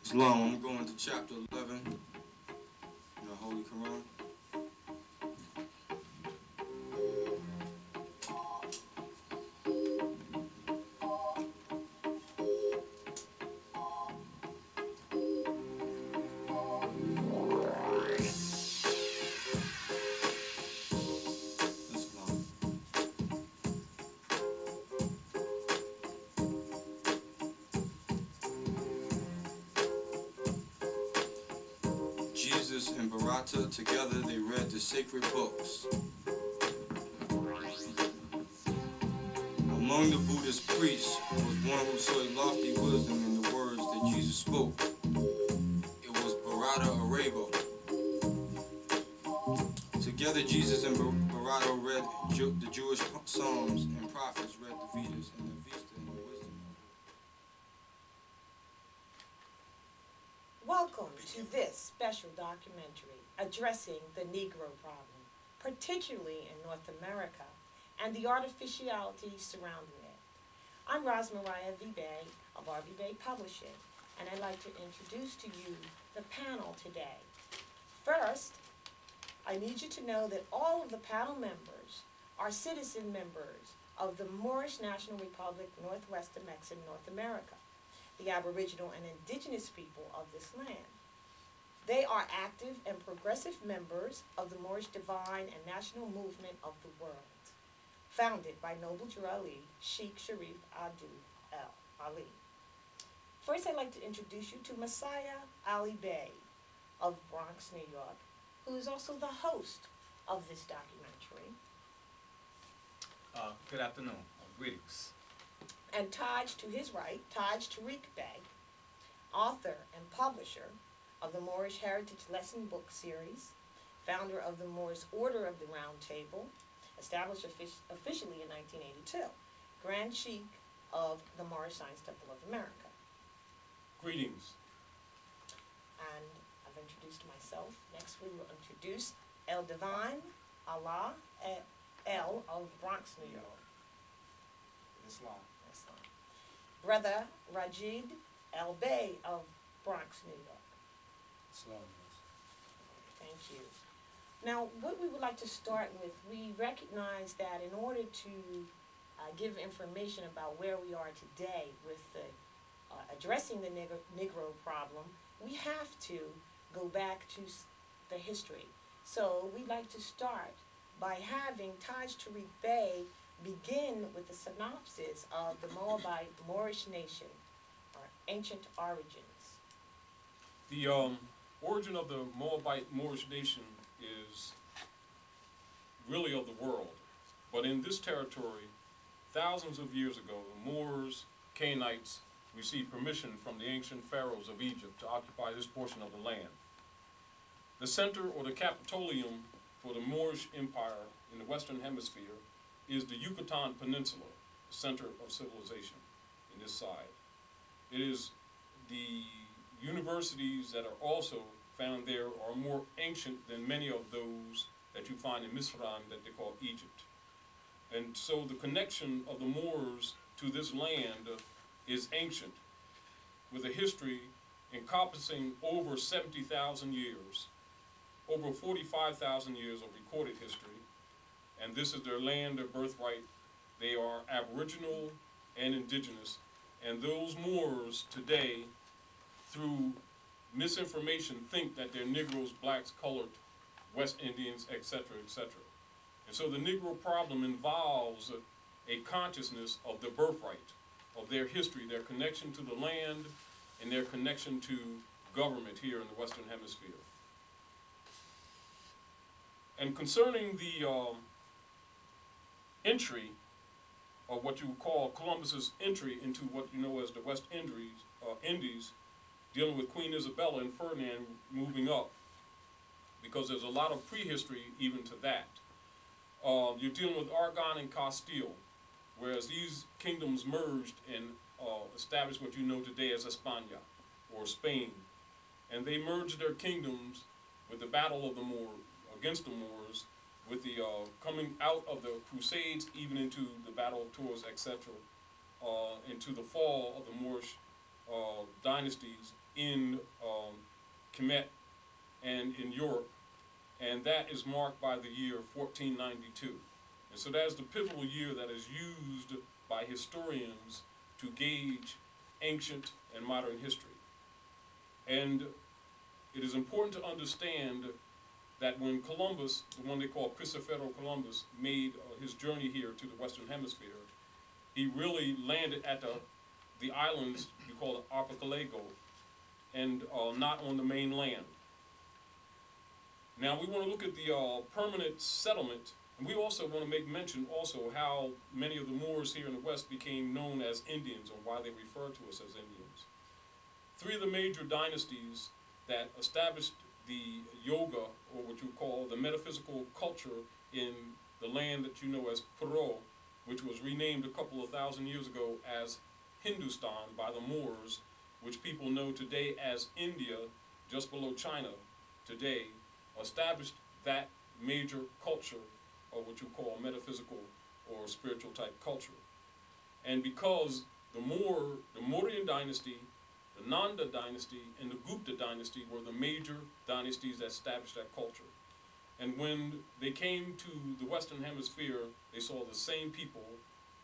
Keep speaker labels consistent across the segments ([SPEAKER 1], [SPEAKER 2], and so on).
[SPEAKER 1] Islam, I'm going to chapter 11 in the Holy Quran. Islam. Jesus and Barata together they read the sacred books. Among the Buddhist priests was one who saw a lofty wisdom in the words that Jesus spoke. It was Barata Arabo. Together Jesus and Barata read the Jewish Psalms, and prophets read the Vedas and the Vista and the wisdom.
[SPEAKER 2] Welcome to this special documentary addressing the Negro problem, particularly in North America, and the artificiality surrounding it. I'm Rosmariah V. Bay of R.V. Bay Publishing, and I'd like to introduce to you the panel today. First, I need you to know that all of the panel members are citizen members of the Moorish National Republic, Northwest of Mexico, North America, the Aboriginal and Indigenous people of this land. They are active and progressive members of the Moorish Divine and National Movement of the World, founded by Noble Drew Ali, Sheikh Sharif Ali. First, I'd like to introduce you to Messiah Ali Bey of Bronx, New York, who is also the host of this documentary.
[SPEAKER 3] Good afternoon. Greetings.
[SPEAKER 2] And Taj, to his right, Taj TARIK Bey, author and publisher of the Moorish Heritage Lesson Book Series, founder of the Moorish Order of the Round Table, established officially in 1982, Grand Sheikh of the Moorish Science Temple of America.
[SPEAKER 3] Greetings.
[SPEAKER 2] And I've introduced myself. Next we will introduce El Divine Allah El of Bronx, New York.
[SPEAKER 3] Islam.
[SPEAKER 2] Brother Rajid El Bey of Bronx, New York.
[SPEAKER 3] Islam.
[SPEAKER 2] Thank you. Now, what we would like to start with, we recognize that in order to give information about where we are today with addressing the Negro problem, we have to go back to the history. So we'd like to start by having Taj TARIK Bey begin with the synopsis of the Moabite Moorish nation, or ancient origins.
[SPEAKER 4] The origin of the Moabite Moorish nation is really of the world. But in this territory, thousands of years ago, the Moors, Canaanites, received permission from the ancient pharaohs of Egypt to occupy this portion of the land. The center or the Capitolium for the Moorish Empire in the Western Hemisphere is the Yucatan Peninsula, the center of civilization in this side. It is the universities that are also found there are more ancient than many of those that you find in Misran that they call Egypt. And so the connection of the Moors to this land is ancient, with a history encompassing over 70,000 years, over 45,000 years of recorded history, and this is their land, their birthright. They are Aboriginal and Indigenous, and those Moors today, through misinformation, think that they're Negroes, blacks, colored, West Indians, etc., etc. And so the Negro problem involves a consciousness of the birthright, of their history, their connection to the land, and their connection to government here in the Western Hemisphere. And concerning the entry, or what you would call Columbus's entry into what you know as the West Indies, dealing with Queen Isabella and Ferdinand moving up, because there's a lot of prehistory even to that. You're dealing with Aragon and Castile, whereas these kingdoms merged and established what you know today as España, or Spain. And they merged their kingdoms with the Battle of the Moors, against the Moors, with the coming out of the Crusades, even into the Battle of Tours, etc., into the fall of the Moorish dynasties in Kemet and in Europe, and that is marked by the year 1492. And so that is the pivotal year that is used by historians to gauge ancient and modern history. And it is important to understand that when Columbus, the one they call Cristoforo Columbus, made his journey here to the Western Hemisphere, he really landed at the islands you call Archipelago, and not on the mainland. Now we want to look at the permanent settlement, and we also want to make mention also how many of the Moors here in the West became known as Indians, and why they refer to us as Indians. Three of the major dynasties that established the yoga, or what you call the metaphysical culture in the land that you know as Peru, which was renamed a couple of thousand years ago as Hindustan by the Moors, which people know today as India, just below China today, established that major culture, or what you call metaphysical or spiritual type culture. And because the Mauryan dynasty, the Nanda dynasty, and the Gupta dynasty were the major dynasties that established that culture. And when they came to the Western Hemisphere, they saw the same people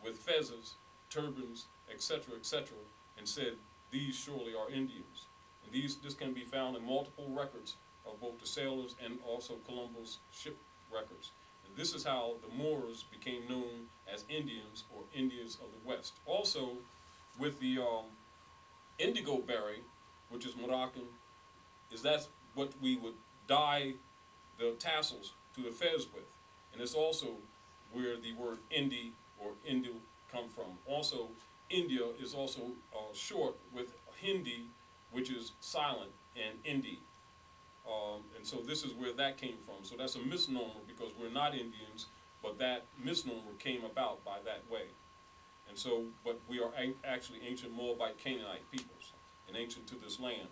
[SPEAKER 4] with fezzes, turbans, etc., and said, these surely are Indians. And this can be found in multiple records of both the sailors and also Columbus ship records. And this is how the Moors became known as Indians, or Indians of the West. Also, with the indigo berry, which is Moroccan, that's what we would dye the tassels to the fez with. And it's also where the word Indi or Hindu come from. Also, India is also short with Hindi, which is silent, and Indi. And so this is where that came from. So that's a misnomer because we're not Indians, but that misnomer came about by that way. And so, but we are actually ancient Moabite Canaanite peoples, and ancient to this land.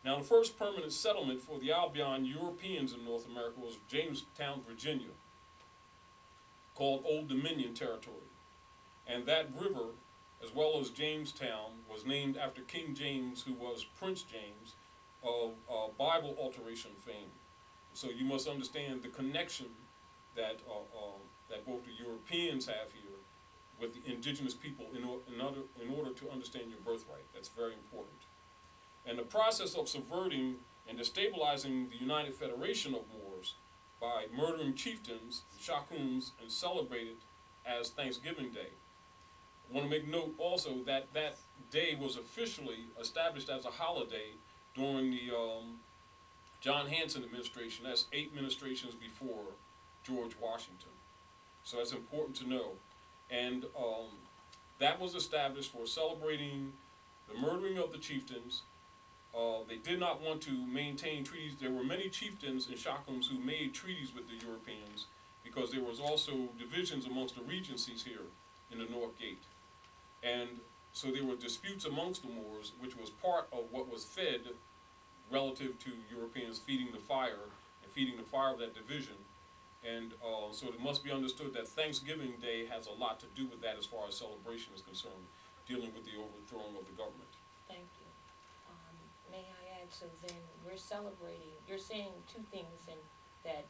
[SPEAKER 4] Now, the first permanent settlement for the Albion Europeans in North America was Jamestown, Virginia, called Old Dominion Territory. And that river, as well as Jamestown, was named after King James, who was Prince James of Bible alteration fame. So you must understand the connection that that both the Europeans have here with the indigenous people in order to understand your birthright. That's very important. And the process of subverting and destabilizing the United Federation of Moors by murdering chieftains, shakums, and celebrated as Thanksgiving Day. I want to make note also that that day was officially established as a holiday during the John Hanson administration. That's 8 administrations before George Washington. So that's important to know. And that was established for celebrating the murdering of the chieftains. They did not want to maintain treaties. There were many chieftains and shakums who made treaties with the Europeans because there was also divisions amongst the regencies here in the North Gate. And so there were disputes amongst the Moors, which was part of what was fed relative to Europeans feeding the fire of that division. And so it must be understood that Thanksgiving Day has a lot to do with that as far as celebration is concerned, dealing with the overthrowing of the government.
[SPEAKER 5] Thank you. May I add, so then we're celebrating, you're saying two things, in that